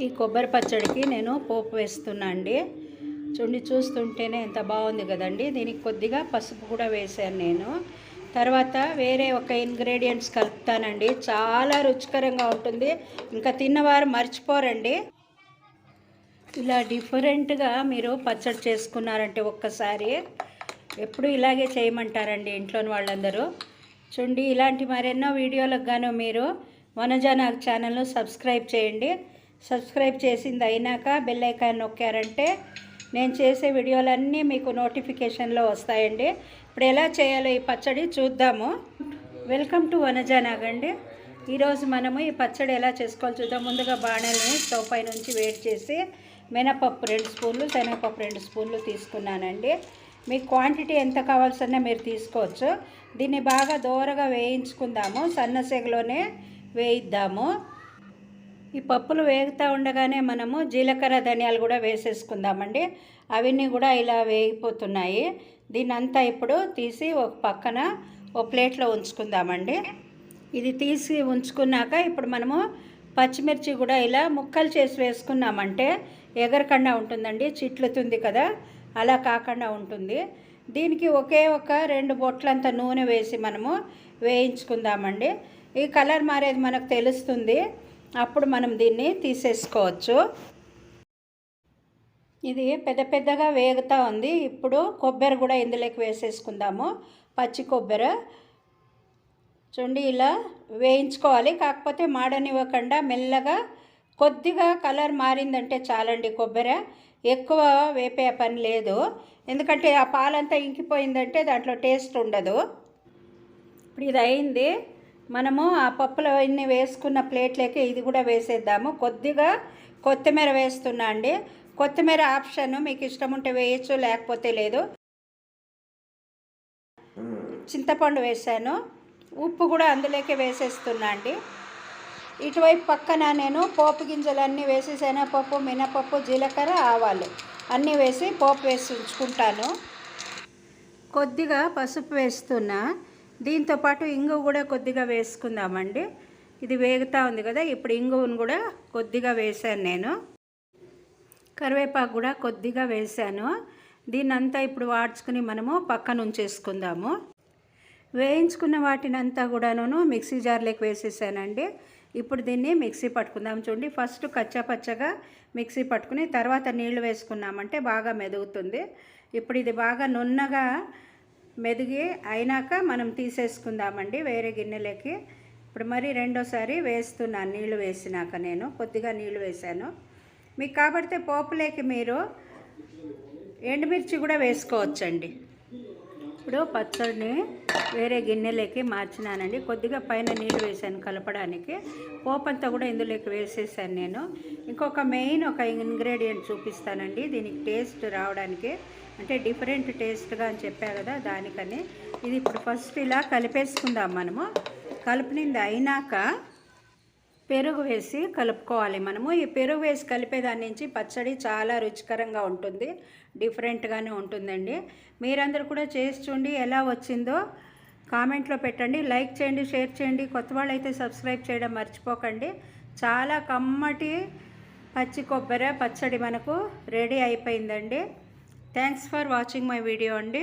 ఈ కొబ్బరి పచ్చడికి నేను పోపు వేస్తున్నా అండి. చూస్తుంటేనే ఎంత బాగుంది కదండి. దీనికి కొద్దిగా పసుపు కూడా వేసాను నేను. తర్వాత వేరే ఒక ఇంగ్రీడియంట్స్ కలుపుతానండి. చాలా రుచికరంగా ఉంటుంది. ఇంకా తిన్నవారు మర్చిపోరండి. ఇలా డిఫరెంట్గా మీరు పచ్చడి చేసుకున్నారంటే ఒక్కసారి ఎప్పుడు ఇలాగే చేయమంటారండి ఇంట్లోని వాళ్ళందరూ. ఇలాంటి మరెన్నో వీడియోలకు గాను మీరు వనజా నాగ్ ఛానల్ను సబ్స్క్రైబ్ చేయండి. సబ్స్క్రైబ్ చేసింది అయినాక బెల్ ఐకాన్ నొక్కారంటే నేను చేసే వీడియోలన్నీ మీకు నోటిఫికేషన్లో వస్తాయండి. ఇప్పుడు ఎలా చేయాలో ఈ పచ్చడి చూద్దాము. వెల్కమ్ టు వనజా నాగ్ అండి. ఈరోజు మనము ఈ పచ్చడి ఎలా చేసుకోవాలో చూద్దాం. ముందుగా బాణల్ని స్టవ్ పై నుంచి వేడి చేసి మినపప్పు 2 స్పూన్లు, శనగపప్పు 2 స్పూన్లు తీసుకున్నానండి. మీకు క్వాంటిటీ ఎంత కావాల్సిన మీరు తీసుకోవచ్చు. దీన్ని బాగా దోరగా వేయించుకుందాము. సన్నసెగలోనే వేయిద్దాము. ఈ పప్పులు వేగుతూ ఉండగానే మనము జీలకర్ర ధనియాలు కూడా వేసేసుకుందామండి. అవన్నీ కూడా ఇలా వేగిపోతున్నాయి. దీన్నంతా ఇప్పుడు తీసి ఒక పక్కన ఒక ప్లేట్లో ఉంచుకుందామండి. ఇది తీసి ఉంచుకున్నాక ఇప్పుడు మనము పచ్చిమిర్చి కూడా ఇలా ముక్కలు చేసి వేసుకున్నామంటే ఎగరకుండా ఉంటుందండి. చిట్లుతుంది కదా, అలా కాకుండా ఉంటుంది. దీనికి ఒకే ఒక 2 బొట్లంత నూనె వేసి మనము వేయించుకుందామండి. ఈ కలర్ మారేది మనకు తెలుస్తుంది. అప్పుడు మనం దీన్ని తీసేసుకోవచ్చు. ఇది పెద్దగా వేగుతూ ఉంది. ఇప్పుడు కొబ్బరి కూడా ఇందులోకి వేసేసుకుందాము. పచ్చి కొబ్బరి ఇలా వేయించుకోవాలి. కాకపోతే మాడనివ్వకుండా మెల్లగా కొద్దిగా కలర్ మారిందంటే చాలండి. కొబ్బరి ఎక్కువ వేపే పని లేదు. ఎందుకంటే ఆ పాలంతా ఇంకిపోయిందంటే దాంట్లో టేస్ట్ ఉండదు. ఇప్పుడు ఇది అయింది. మనము ఆ పప్పులు అన్నీ వేసుకున్న ప్లేట్లోకి ఇది కూడా వేసేద్దాము. కొద్దిగా కొత్తిమీర వేస్తున్నా అండి. కొత్తిమీర ఆప్షన్, మీకు ఇష్టం ఉంటే వేయచ్చు, లేకపోతే లేదు. చింతపండు వేసాను. ఉప్పు కూడా అందులోకి వేసేస్తున్నా అండి. ఇటువైపు పక్కన నేను పోపు గింజలన్నీ వేసి శనగపప్పు, మినపప్పు, జీలకర్ర, ఆవాలు అన్నీ వేసి పోపు వేసి ఉంచుకుంటాను. కొద్దిగా పసుపు వేస్తున్నా. దీంతోపాటు ఇంగువ కూడా కొద్దిగా వేసుకుందామండి. ఇది వేగుతూ ఉంది కదా, ఇప్పుడు ఇంగువను కూడా కొద్దిగా వేసాను నేను. కరివేపాకు కూడా కొద్దిగా వేసాను. దీన్నంతా ఇప్పుడు వాడ్చుకుని మనము పక్కన ఉంచేసుకుందాము. వేయించుకున్న వాటినంతా కూడాను మిక్సీ జార్లోకి వేసేసానండి. ఇప్పుడు దీన్ని మిక్సీ పట్టుకుందాం. ఫస్ట్ కచ్చాపచ్చగా మిక్సీ పట్టుకుని తర్వాత నీళ్లు వేసుకున్నామంటే బాగా మెదుగుతుంది. ఇప్పుడు ఇది బాగా నున్నగా మెదిగి అయినాక మనం తీసేసుకుందామండి వేరే గిన్నెలోకి. ఇప్పుడు మరి రెండోసారి వేస్తున్నాను. నీళ్లు వేసినాక నేను కొద్దిగా నీళ్లు వేసాను. మీకు కాబడితే పోపులోకి మీరు ఎండుమిర్చి కూడా వేసుకోవచ్చండి. ఇప్పుడు పచ్చడిని వేరే గిన్నెలోకి మార్చినానండి. కొద్దిగా పైన నీళ్ళు వేసాను కలపడానికి. పోపు అంతా కూడా ఇందులోకి వేసేసాను నేను. ఇంకొక మెయిన్ ఒక ఇంగ్రీడియంట్ చూపిస్తానండి దీనికి టేస్ట్ రావడానికి, అంటే డిఫరెంట్ టేస్ట్గా అని చెప్పా కదా, దానికని. ఇది ఇప్పుడు ఫస్ట్ ఇలా కలిపేసుకుందాం మనము. కలిపినది అయినాక పెరుగు వేసి కలుపుకోవాలి మనము. ఈ పెరుగు వేసి కలిపేదాని నుంచి పచ్చడి చాలా రుచికరంగా ఉంటుంది, డిఫరెంట్గానే ఉంటుందండి. మీరందరూ కూడా చేసి చూడండి, ఎలా వచ్చిందో కామెంట్లో పెట్టండి. లైక్ చేయండి, షేర్ చేయండి. కొత్త వాళ్ళు అయితే సబ్స్క్రైబ్ చేయడం మర్చిపోకండి. చాలా కమ్మటి పచ్చి కొబ్బరి పచ్చడి మనకు రెడీ అయిపోయిందండి. Thanks for watching my video అండి.